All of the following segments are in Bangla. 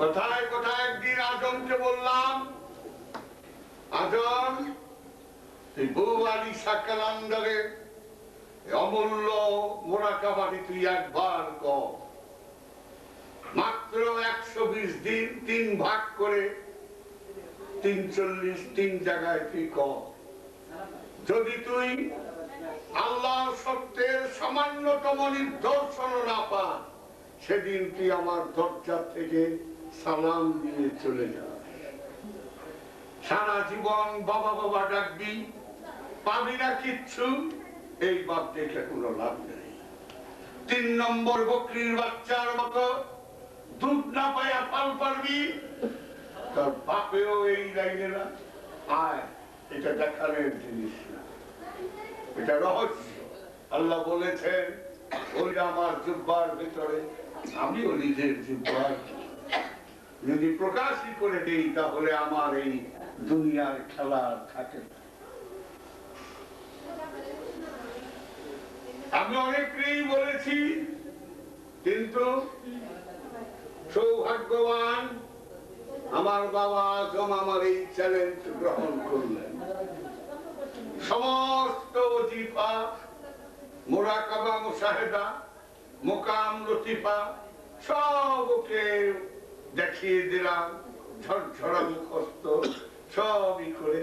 কোথায় কোথায় একদিন আজমকে বললাম, আজম তুই বউ আলী সাকালান্দারে অমূল্য মোরাকাবাটি তুই একবার কর, মাত্র 120 দিন 3 ভাগ করে 340 3 জায়গায় তুই কর। যদি তুই আল্লাহর সত্যের সামান্যতম নিদর্শন না পাস, সেদিন তুই আমার দরজা থেকে সালাম দিয়ে চলে যা। সারা জীবন বাবা বাবা ডাকবি, পাবি না কিচ্ছু। এই বাপ দেখে কোনো লাভ নেই। 3 নম্বর বকরির বাচ্চার মতো দুধ না পায়া পাল পারবি, তোর বাপেও এই লাইনে না। আয়, এটা দেখানোর জিনিস না, এটা রহস্য। আল্লাহ বলেছেন ওই আমার জুব্বার ভিতরে, আমিও নিজের জুব্বার যদি প্রকাশই করে দিই, তাহলে আমার এই দুনিয়ার খেলা থাকে না। আমি অনেকেই বলেছি, কিন্তু সৌভাগ্যবান আমার বাবা আজম আমার এই চ্যালেঞ্জ গ্রহণ করলেন। সমস্ত ওজিফা, মুরাকাবা, মুশাহেদা, মুকাম, লতিফা সব ওকে দেখিয়ে দিলাম, ঝরঝরা মুখস্থ সবই করে।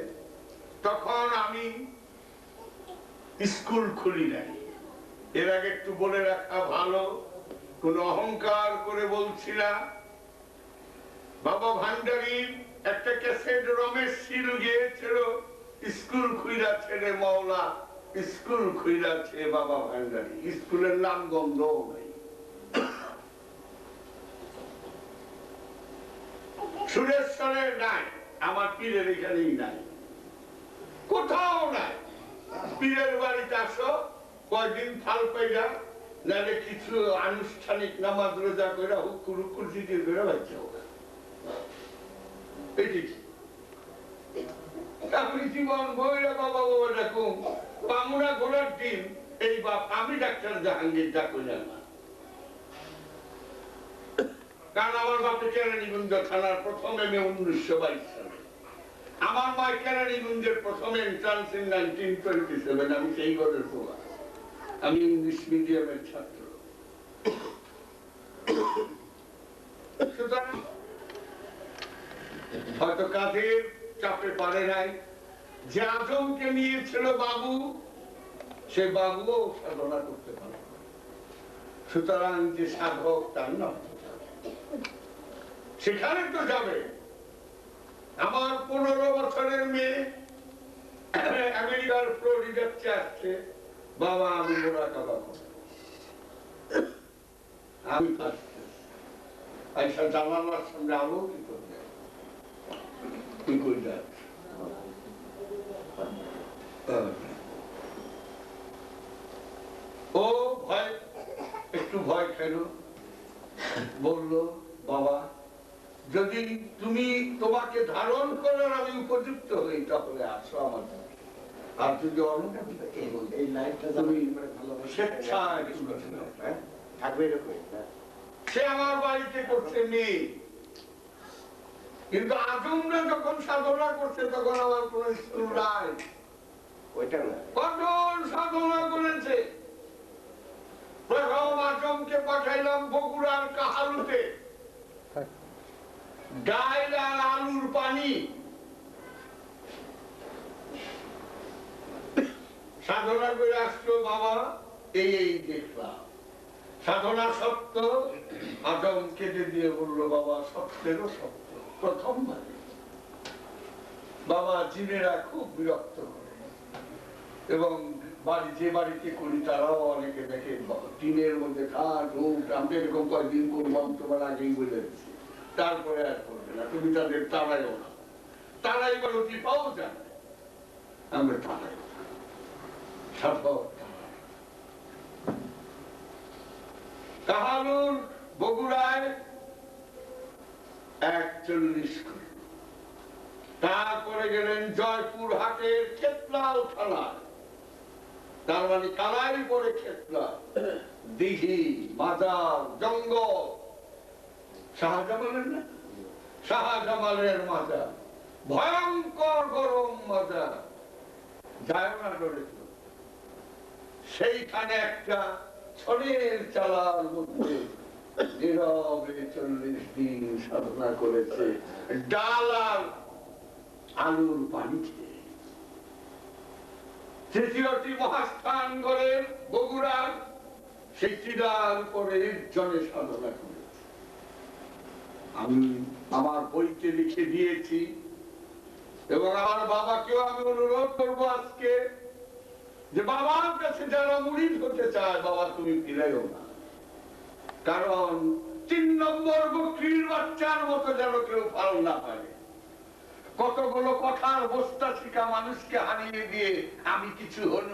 তখন আমি স্কুল খুলি নাই। এর আগে একটু বলে রাখা ভালো, কোন অহংকার করে বলছি না। বাবা ভান্ডারীর একটা ক্যাসেট রমেশ শীল গিয়েছিল, স্কুল খুইলা ছেড়ে মওলা স্কুল খুইলাছে বাবা ভান্ডারী। স্কুলের নাম গন্ধ নাই, সুরেশ্বরের নাই, আমার পীরের এখানেই নাই, কোথাও নাই। পীরের বাড়িতে আসো, কয়দিন ফাল পাইরা, নাহলে কিছু আনুষ্ঠানিক নামাজ রোজা করে হুকুর হুকুর জিকির করে বাচ্চা হোক। তারপরে জীবন বইরা বাবা বাবা ডাকুম, বামুনা ঘোড়ার ডিম, এই বাপ আমি ডাক্তার জাহাঙ্গীর ডাকুলাম না। কারণ আমার বাপে কেরানীগঞ্জ থানার প্রথম এমএ 1922 সালে, আমার মা কেরানীগঞ্জের প্রথম এন্ট্রান্স ইন 1927। আমি সেই ঘরের পোলা, আমি ইংলিশ মিডিয়ামের ছাত্র। হয়তো কাজের চাপে পারে নাই। যে আজমকে নিয়েছিল বাবু, সে বাবুও সাধনা করতে পারে। সুতরাং যে সাধক তার না, সেখানে তো যাবে। আমার 15 বছরের মেয়ে আমেরিকার ফ্লোরিডাতে আসছে, বাবা আমি মুরাকাবা করব। আমি আচ্ছা জানালার সামনে আলো কি করবে, তুই কই যাস? ও ভয়, একটু ভয় খেল, বলল বাবা যদি তুমি তোমাকে ধারণ করার আমি উপযুক্ত হই, তাহলে আসো আমার। আর যদি সে আমার বাড়িতে করছে মেয়ে, কিন্তু আজমরা যখন সাধনা করছে তখন আমার কোন স্কুল নাই, কঠোর সাধনা করেছে। প্রথম আজমকে পাঠাইলাম বগুড়ার কাহালুতে, ডাল আর আলুর পানি, সাধনা করে আসলো। বাবা এই এই দেখলাম সাধনা সত্য। আজম কেটে দিয়ে বললো বাবা সত্যেরও সত্য। প্রথমবার বাবা জিনেরা খুব বিরক্ত করে, এবং বাড়ি যে বাড়িতে করি তারাও অনেকে দেখে টিনের মধ্যে খাট উঠ, আমি এরকম কয়েকদিন করলাম, তোমার আগেই বলে দিচ্ছি, তারপরে আর করবে না। তুমি তাদের তাড়াইও না, তাড়াইবার অতি পাও জানে, আমরা তাড়াই কাহালুর বগুড়ায় 41 করে। তারপরে গেলেন জয়পুর হাটের খেতলাল থানায়, তার মানে কালাই পরে খেতলা, দিঘি, মাজার, জঙ্গল। শাহজামানের না শাহজামালের মাজার, ভয়ঙ্কর গরম মাজার, যায় না করেছ। সেইখানে একটা ছড়ের চালার মধ্যে নীরবে 40 দিন সাধনা করেছে, ডাল আর আলুর পানি খেয়ে। তৃতীয়টি মহাস্থান করে বগুড়ার সেই চিরার উপরে নির্জনে সাধনা করেছে। আমি আমার বইতে লিখে দিয়েছি এবং আমার বাবাকেও আমি অনুরোধ করবো আজকে যে বাবার কাছে যারা মুরিদ হতে চায়, বাবা তুমি ফিরাইও না, কারণ 3 নম্বর বকরির বাচ্চার মতো যেন কেউ পালন না পারে। কতগুলো কথার বস্তা শিখা মানুষকে হারিয়ে দিয়ে আমি কিছু হল